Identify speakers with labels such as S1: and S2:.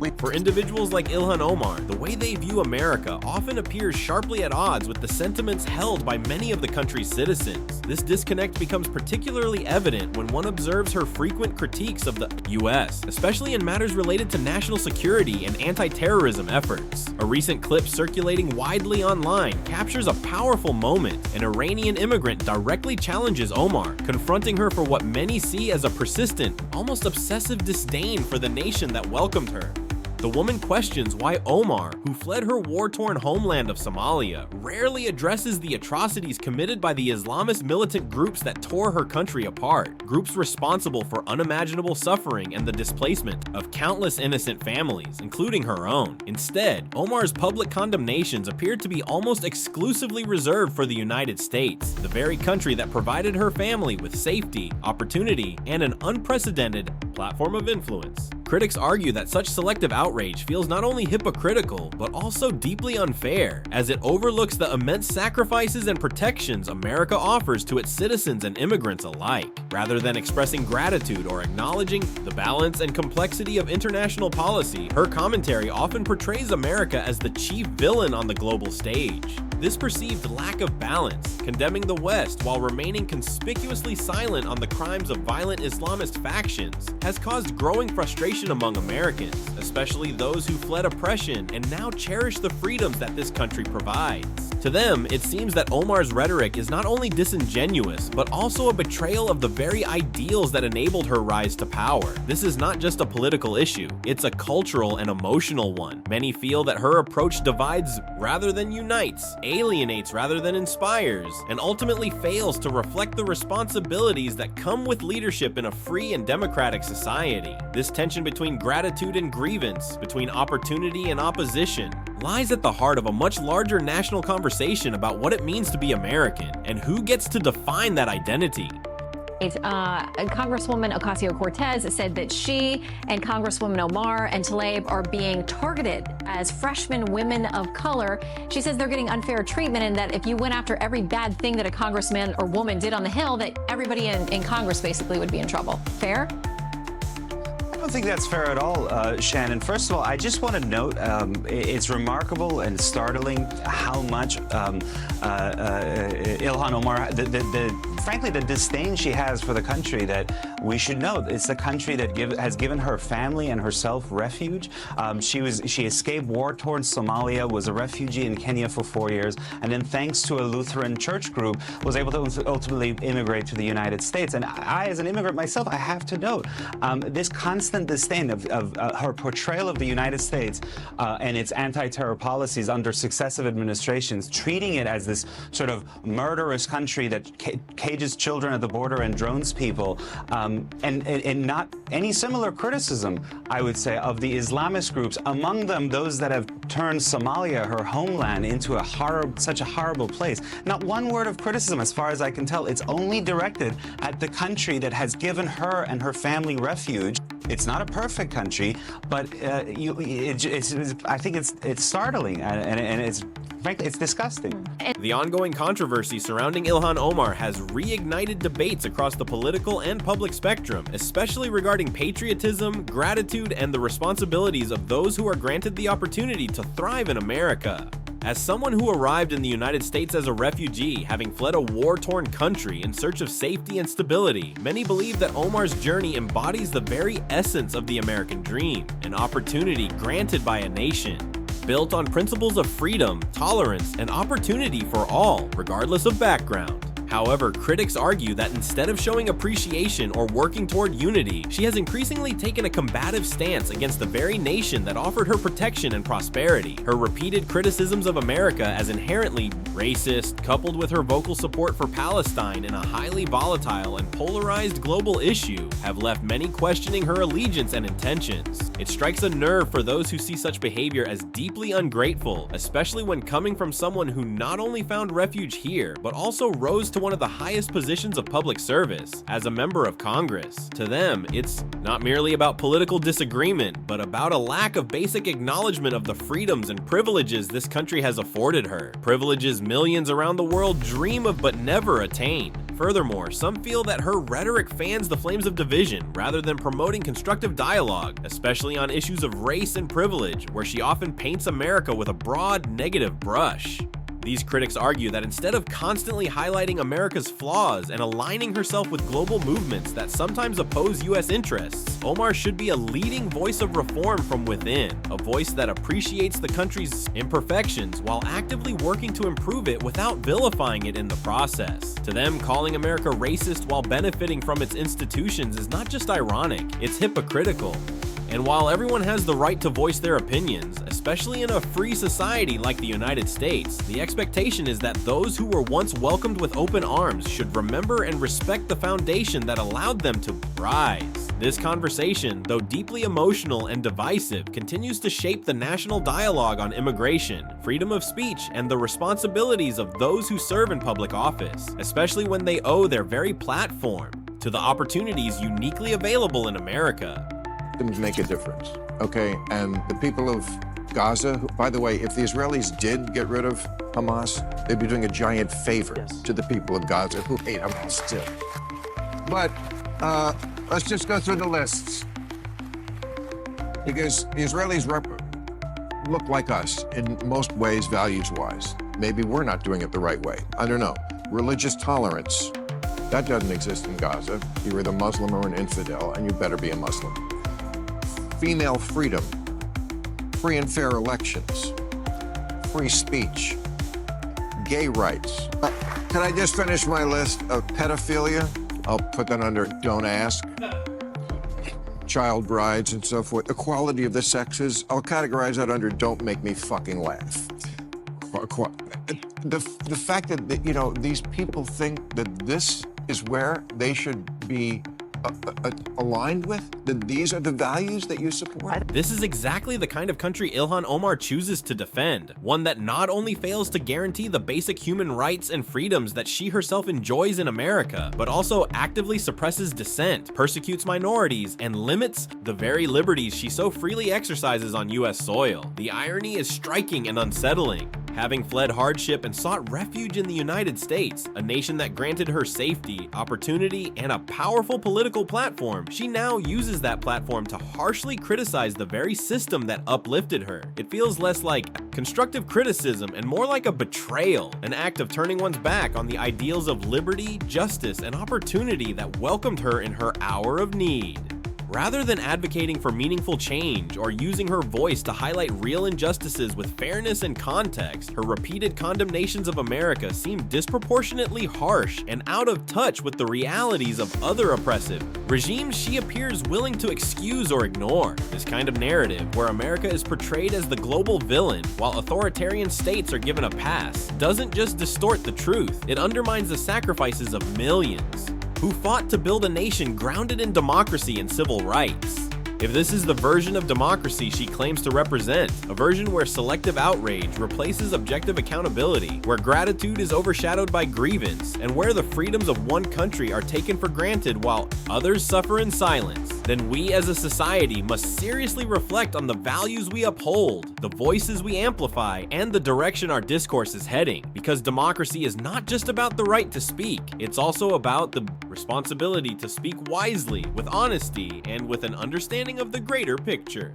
S1: For individuals like Ilhan Omar, the way they view America often appears sharply at odds with the sentiments held by many of the country's citizens. This disconnect becomes particularly evident when one observes her frequent critiques of the US, especially in matters related to national security and anti-terrorism efforts. A recent clip circulating widely online captures a powerful moment. An Iranian immigrant directly challenges Omar, confronting her for what many see as a persistent, almost obsessive disdain for the nation that welcomed her. The woman questions why Omar, who fled her war-torn homeland of Somalia, rarely addresses the atrocities committed by the Islamist militant groups that tore her country apart, groups responsible for unimaginable suffering and the displacement of countless innocent families, including her own. Instead, Omar's public condemnations appeared to be almost exclusively reserved for the United States, the very country that provided her family with safety, opportunity, and an unprecedented platform of influence. Critics argue that such selective outrage feels not only hypocritical, but also deeply unfair, as it overlooks the immense sacrifices and protections America offers to its citizens and immigrants alike. Rather than expressing gratitude or acknowledging the balance and complexity of international policy, her commentary often portrays America as the chief villain on the global stage. This perceived lack of balance, condemning the West while remaining conspicuously silent on the crimes of violent Islamist factions, has caused growing frustration among Americans, especially those who fled oppression and now cherish the freedoms that this country provides. To them, it seems that Omar's rhetoric is not only disingenuous, but also a betrayal of the very ideals that enabled her rise to power. This is not just a political issue, it's a cultural and emotional one. Many feel that her approach divides rather than unites, alienates rather than inspires, and ultimately fails to reflect the responsibilities that come with leadership in a free and democratic society. This tension between gratitude and grievance, between opportunity and opposition, lies at the heart of a much larger national conversation about what it means to be American and who gets to define that identity.
S2: Congresswoman Ocasio-Cortez said that she and Congresswoman Omar and Tlaib are being targeted as freshman women of color. She says they're getting unfair treatment and that if you went after every bad thing that a congressman or woman did on the Hill, that everybody in Congress basically would be in trouble. Fair?
S3: I don't think that's fair at all, Shannon. First of all, I just want to note it's remarkable and startling how much Ilhan Omar, frankly, the disdain she has for the country that we should know. It's the country that has given her family and herself refuge. She escaped war-torn Somalia, was a refugee in Kenya for 4 years, and then thanks to a Lutheran church group, was able to ultimately immigrate to the United States. And I, as an immigrant myself, I have to note this constant disdain of her portrayal of the United States and its anti-terror policies under successive administrations, treating it as this sort of murderous country that cages children at the border and drones people, and not any similar criticism, I would say, of the Islamist groups, among them those that have turned Somalia, her homeland, into such a horrible place. Not one word of criticism, as far as I can tell. It's only directed at the country that has given her and her family refuge. It's not a perfect country, but I think it's startling, and it's frankly, it's disgusting.
S1: The ongoing controversy surrounding Ilhan Omar has reignited debates across the political and public spectrum, especially regarding patriotism, gratitude, and the responsibilities of those who are granted the opportunity to thrive in America. As someone who arrived in the United States as a refugee, having fled a war-torn country in search of safety and stability, many believe that Omar's journey embodies the very essence of the American dream, an opportunity granted by a nation, built on principles of freedom, tolerance, and opportunity for all, regardless of background. However, critics argue that instead of showing appreciation or working toward unity, she has increasingly taken a combative stance against the very nation that offered her protection and prosperity. Her repeated criticisms of America as inherently racist, coupled with her vocal support for Palestine in a highly volatile and polarized global issue, have left many questioning her allegiance and intentions. It strikes a nerve for those who see such behavior as deeply ungrateful, especially when coming from someone who not only found refuge here, but also rose to one of the highest positions of public service as a member of Congress. To them, it's not merely about political disagreement, but about a lack of basic acknowledgement of the freedoms and privileges this country has afforded her. Privileges millions around the world dream of but never attain. Furthermore, some feel that her rhetoric fans the flames of division rather than promoting constructive dialogue, especially on issues of race and privilege, where she often paints America with a broad negative brush. These critics argue that instead of constantly highlighting America's flaws and aligning herself with global movements that sometimes oppose US interests, Omar should be a leading voice of reform from within, a voice that appreciates the country's imperfections while actively working to improve it without vilifying it in the process. To them, calling America racist while benefiting from its institutions is not just ironic, it's hypocritical. And while everyone has the right to voice their opinions, especially in a free society like the United States, the expectation is that those who were once welcomed with open arms should remember and respect the foundation that allowed them to rise. This conversation, though deeply emotional and divisive, continues to shape the national dialogue on immigration, freedom of speech, and the responsibilities of those who serve in public office, especially when they owe their very platform to the opportunities uniquely available in America.
S4: Make a difference, okay? And the people of Gaza, by the way, if the Israelis did get rid of Hamas, they'd be doing a giant favor to the people of Gaza who hate Hamas too. But let's just go through the lists. Because the Israelis look like us in most ways, values-wise. Maybe we're not doing it the right way. I don't know. Religious tolerance, that doesn't exist in Gaza. You're either Muslim or an infidel, and you better be a Muslim. Female freedom, free and fair elections, free speech, gay rights. Can I just finish my list of pedophilia? I'll put that under don't ask. Child brides and so forth. Equality of the sexes, I'll categorize that under don't make me fucking laugh. The fact that, you know, these people think that this is where they should be aligned with, that these are the values that you support.
S1: This is exactly the kind of country Ilhan Omar chooses to defend, one that not only fails to guarantee the basic human rights and freedoms that she herself enjoys in America, but also actively suppresses dissent, persecutes minorities, and limits the very liberties she so freely exercises on US soil. The irony is striking and unsettling. Having fled hardship and sought refuge in the United States, a nation that granted her safety, opportunity, and a powerful political platform, she now uses that platform to harshly criticize the very system that uplifted her. It feels less like constructive criticism and more like a betrayal, an act of turning one's back on the ideals of liberty, justice, and opportunity that welcomed her in her hour of need. Rather than advocating for meaningful change or using her voice to highlight real injustices with fairness and context, her repeated condemnations of America seem disproportionately harsh and out of touch with the realities of other oppressive regimes she appears willing to excuse or ignore. This kind of narrative, where America is portrayed as the global villain while authoritarian states are given a pass, doesn't just distort the truth, it undermines the sacrifices of millions who fought to build a nation grounded in democracy and civil rights. If this is the version of democracy she claims to represent, a version where selective outrage replaces objective accountability, where gratitude is overshadowed by grievance, and where the freedoms of one country are taken for granted while others suffer in silence, then we as a society must seriously reflect on the values we uphold, the voices we amplify, and the direction our discourse is heading. Because democracy is not just about the right to speak, it's also about the responsibility to speak wisely, with honesty, and with an understanding of the greater picture.